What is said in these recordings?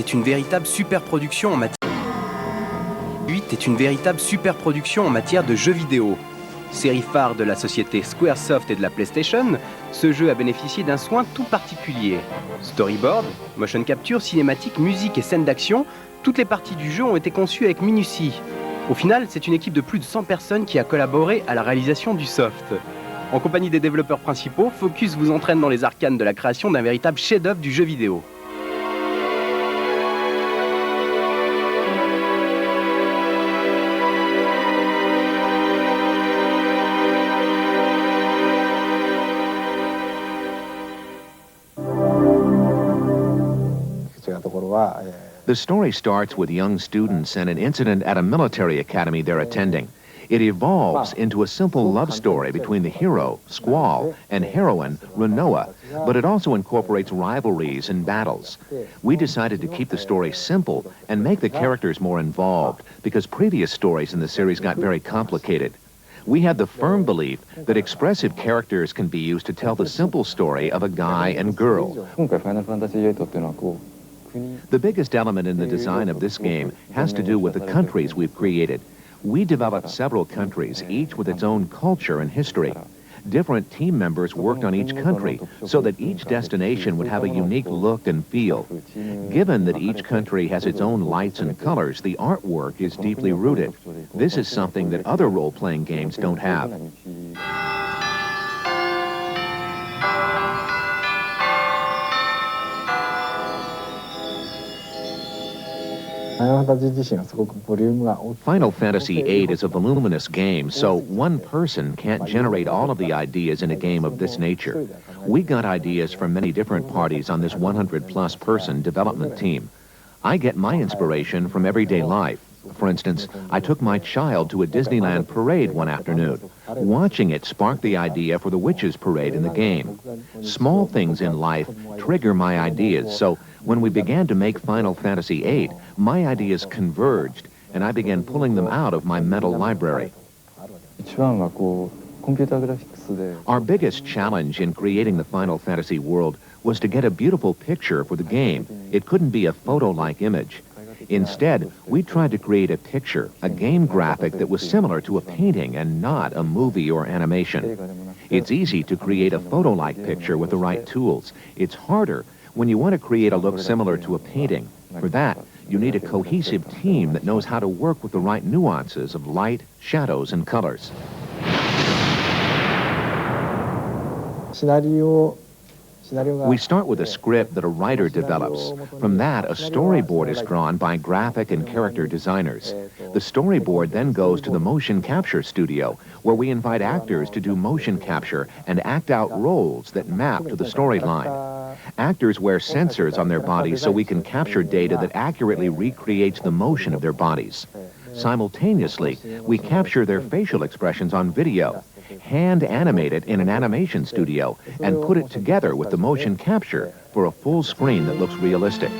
est une véritable superproduction en matière... VIII est une véritable superproduction en matière de jeux vidéo. Série phare de la société Squaresoft et de la PlayStation, ce jeu a bénéficié d'un soin tout particulier. Storyboard, motion capture, cinématique, musique et scènes d'action, toutes les parties du jeu ont été conçues avec minutie. Au final, c'est une équipe de plus de 100 personnes qui a collaboré à la réalisation du soft. En compagnie des développeurs principaux, Focus vous entraîne dans les arcanes de la création d'un véritable chef-d'œuvre du jeu vidéo. The story starts with young students and an incident at a military academy they're attending. It evolves into a simple love story between the hero, Squall, and heroine, Renoa, but it also incorporates rivalries and battles. We decided to keep the story simple and make the characters more involved because previous stories in the series got very complicated. We had the firm belief that expressive characters can be used to tell the simple story of a guy and girl. The biggest element in the design of this game has to do with the countries we've created. We developed several countries, each with its own culture and history. Different team members worked on each country so that each destination would have a unique look and feel. Given that each country has its own lights and colors, the artwork is deeply rooted. This is something that other role-playing games don't have. Final Fantasy VIII is a voluminous game, so one person can't generate all of the ideas in a game of this nature. We got ideas from many different parties on this 100-plus person development team. I get my inspiration from everyday life. For instance, I took my child to a Disneyland parade one afternoon. Watching it sparked the idea for the Witches Parade in the game. Small things in life trigger my ideas, so when we began to make Final Fantasy VIII, my ideas converged, and I began pulling them out of my mental library. Our biggest challenge in creating the Final Fantasy world was to get a beautiful picture for the game. It couldn't be a photo-like image. Instead, we tried to create a picture, a game graphic that was similar to a painting and not a movie or animation. It's easy to create a photo-like picture with the right tools. It's harder when you want to create a look similar to a painting. For that, you need a cohesive team that knows how to work with the right nuances of light, shadows, and colors. We start with a script that a writer develops. From that, a storyboard is drawn by graphic and character designers. The storyboard then goes to the motion capture studio, where we invite actors to do motion capture and act out roles that map to the storyline. Actors wear sensors on their bodies so we can capture data that accurately recreates the motion of their bodies. Simultaneously, we capture their facial expressions on video, hand animate it in an animation studio, and put it together with the motion capture for a full screen that looks realistic.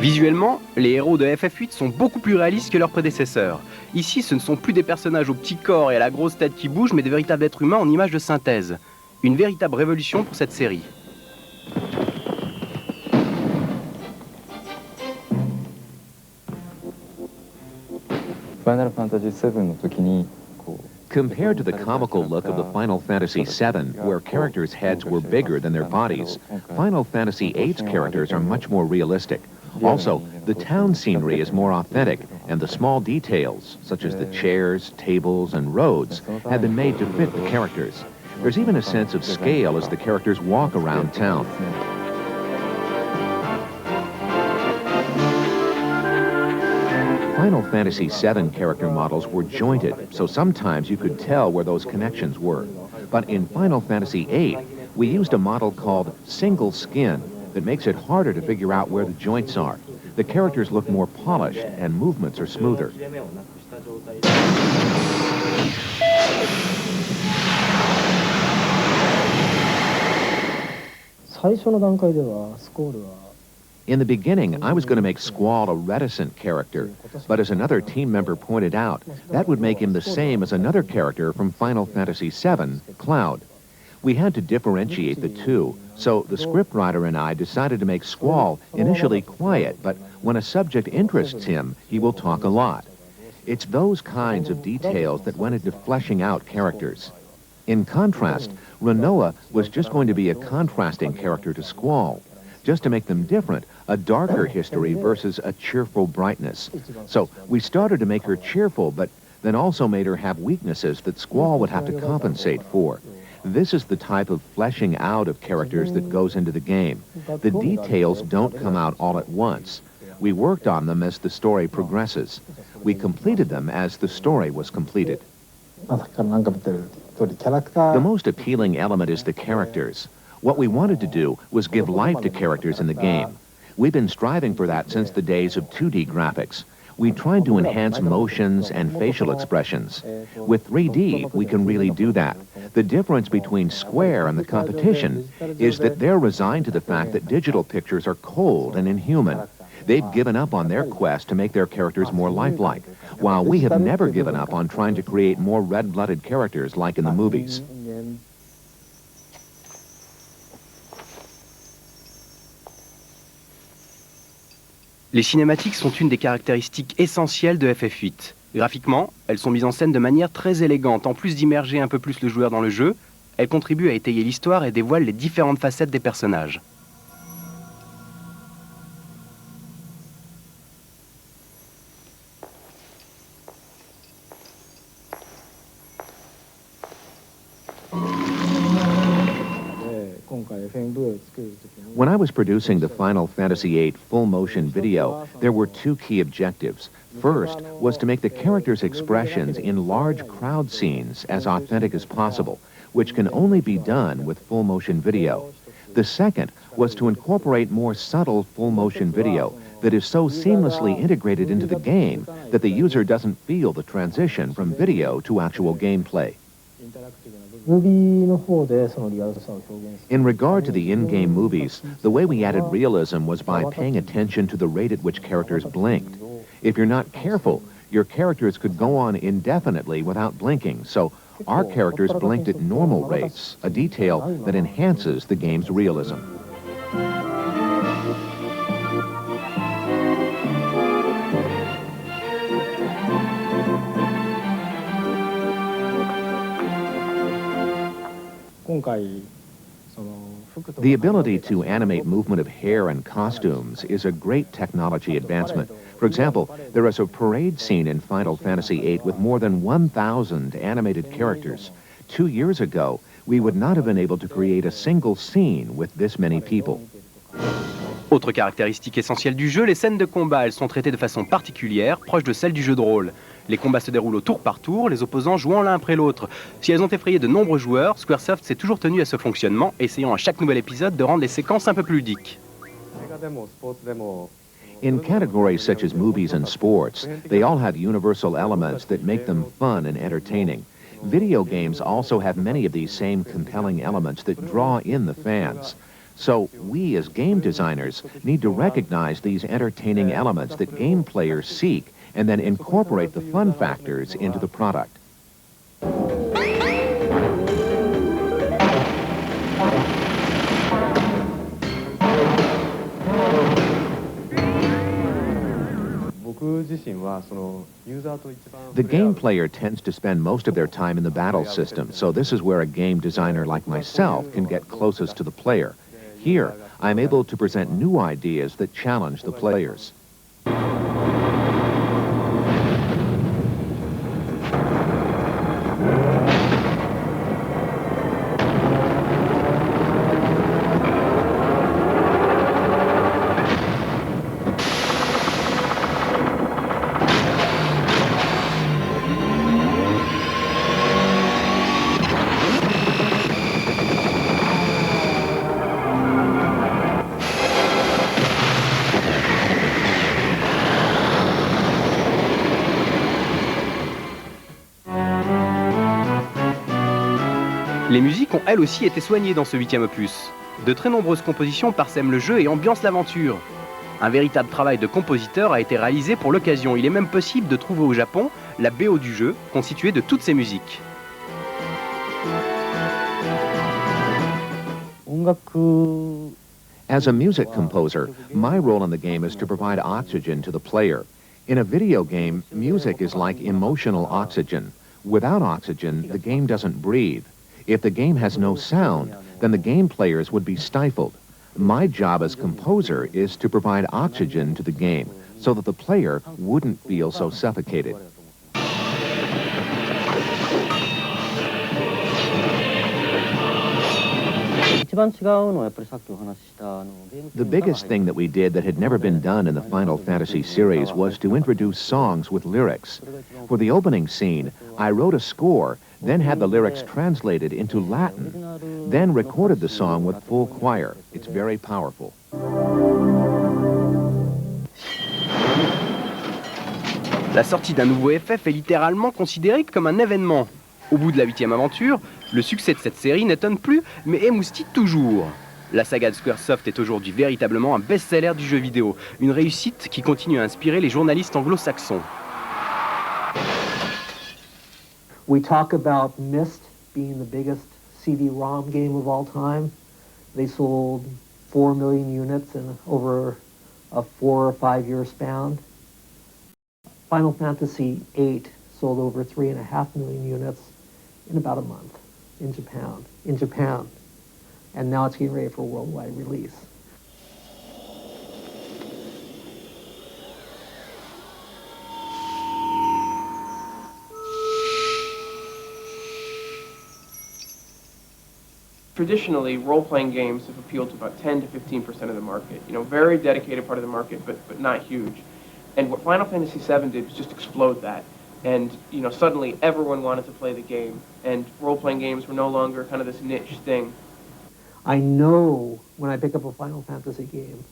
Visuellement, les héros de FF8 sont beaucoup plus réalistes que leurs prédécesseurs. Ici, ce ne sont plus des personnages au petit corps et à la grosse tête qui bougent, mais des véritables êtres humains en images de synthèse. Une véritable révolution pour cette série. Compared to the comical look of the Final Fantasy VII, where characters' heads were bigger than their bodies, Final Fantasy VIII's characters are much more realistic. Also, the town scenery is more authentic, and the small details, such as the chairs, tables, and roads, have been made to fit the characters. There's even a sense of scale as the characters walk around town. Final Fantasy VII character models were jointed, so sometimes you could tell where those connections were. But in Final Fantasy VIII, we used a model called single skin that makes it harder to figure out where the joints are. The characters look more polished and movements are smoother. In the beginning, I was going to make Squall a reticent character, but as another team member pointed out, that would make him the same as another character from Final Fantasy VII, Cloud. We had to differentiate the two, so the scriptwriter and I decided to make Squall initially quiet, but when a subject interests him, he will talk a lot. It's those kinds of details that went into fleshing out characters. In contrast, Renoa was just going to be a contrasting character to Squall, just to make them different, a darker history versus a cheerful brightness. So we started to make her cheerful, but then also made her have weaknesses that Squall would have to compensate for. This is the type of fleshing out of characters that goes into the game. The details don't come out all at once. We worked on them as the story progresses. We completed them as the story was completed. The most appealing element is the characters. What we wanted to do was give life to characters in the game. We've been striving for that since the days of 2D graphics. We tried to enhance motions and facial expressions. With 3D, we can really do that. The difference between Square and the competition is that they're resigned to the fact that digital pictures are cold and inhuman. They've given up on their quest to make their characters more lifelike, while we have never given up on trying to create more red-blooded characters like in the movies. Les cinématiques sont une des caractéristiques essentielles de FF8. Graphiquement, elles sont mises en scène de manière très élégante. En plus d'immerger un peu plus le joueur dans le jeu, elles contribuent à étayer l'histoire et dévoilent les différentes facettes des personnages. When I was producing the Final Fantasy VIII full-motion video, there were two key objectives. First was to make the characters' expressions in large crowd scenes as authentic as possible, which can only be done with full-motion video. The second was to incorporate more subtle full-motion video that is so seamlessly integrated into the game that the user doesn't feel the transition from video to actual gameplay. In regard to the in-game movies, the way we added realism was by paying attention to the rate at which characters blinked. If you're not careful, your characters could go on indefinitely without blinking, so our characters blinked at normal rates, a detail that enhances the game's realism. The ability to animate movement of hair and costumes is a great technology advancement. For example, there is a parade scene in Final Fantasy VIII with more than 1,000 animated characters. 2 years ago, we would not have been able to create a single scene with this many people. Autre caractéristique essentielle du jeu, les scènes de combat. Elles sont traitées de façon particulière, proche de celle du jeu de rôle. Les combats se déroulent au tour par tour, les opposants jouant l'un après l'autre. Si elles ont effrayé de nombreux joueurs, Squaresoft s'est toujours tenu à ce fonctionnement, essayant à chaque nouvel épisode de rendre les séquences un peu plus ludiques. In categories such as movies and sports, they all have universal elements that make them fun and entertaining. Video games also have many of these same compelling elements that draw in the fans. So we, as game designers, need to recognize these entertaining elements that game players seek and then incorporate the fun factors into the product. The game player tends to spend most of their time in the battle system, so this is where a game designer like myself can get closest to the player. Here, I'm able to present new ideas that challenge the players. Les musiques ont elles aussi été soignées dans ce 8e opus. De très nombreuses compositions parsèment le jeu et ambiancent l'aventure. Un véritable travail de compositeur a été réalisé pour l'occasion. Il est même possible de trouver au Japon la BO du jeu, constituée de toutes ces musiques. As a music composer, my role in the game is to provide oxygen to the player. In a video game, music is like emotional oxygen. Without oxygen, the game doesn't breathe. If the game has no sound, then the game players would be stifled. My job as composer is to provide oxygen to the game so that the player wouldn't feel so suffocated. The biggest thing that we did that had never been done in the Final Fantasy series was to introduce songs with lyrics. For the opening scene, I wrote a score, then had the lyrics translated into Latin, then recorded the song with full choir. It's very powerful. La sortie d'un nouveau FF est littéralement considérée comme un événement. Au bout de la 8e aventure, le succès de cette série n'étonne plus, mais émoustille toujours. La saga de Squaresoft est aujourd'hui véritablement un best-seller du jeu vidéo, une réussite qui continue à inspirer les journalistes anglo-saxons. We talk about Myst being the biggest CD-ROM game of all time. They sold 4 million units in over a 4 or 5 year span. Final Fantasy VIII sold over 3.5 million units in about a month in Japan. And now it's getting ready for a worldwide release. Traditionally, role-playing games have appealed to about 10 to 15% of the market. You know, very dedicated part of the market, but not huge. And what Final Fantasy VII did was just explode that. And, you know, suddenly everyone wanted to play the game, and role-playing games were no longer kind of this niche thing. I know when I pick up a Final Fantasy game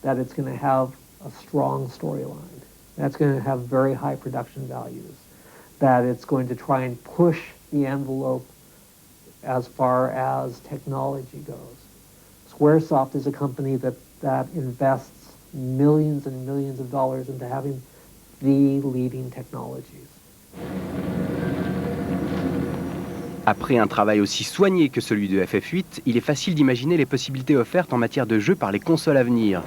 that it's going to have a strong storyline, that's going to have very high production values, that it's going to try and push the envelope as far as technology goes. Squaresoft is a company that invests millions and millions of dollars into having the leading technologies. Après un travail aussi soigné que celui de FF8, il est facile d'imaginer les possibilités offertes en matière de jeu par les consoles à venir.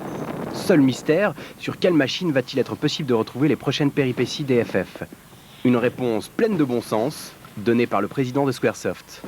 Seul mystère, sur quelle machine va-t-il être possible de retrouver les prochaines péripéties des FF? Une réponse pleine de bon sens, donnée par le président de Squaresoft.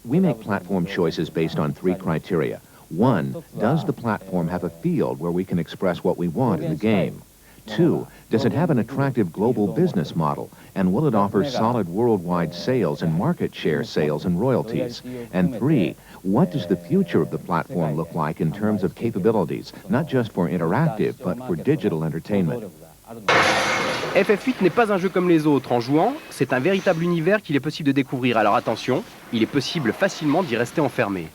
We make platform choices based on 3 criteria. 1, does the platform have a field where we can express what we want in the game? 2, does it have an attractive global business model, and will it offer solid worldwide sales and market share sales and royalties? And 3, what does the future of the platform look like in terms of capabilities, not just for interactive, but for digital entertainment? FF8 n'est pas un jeu comme les autres. En jouant, c'est un véritable univers qu'il est possible de découvrir. Alors attention, il est possible facilement d'y rester enfermé.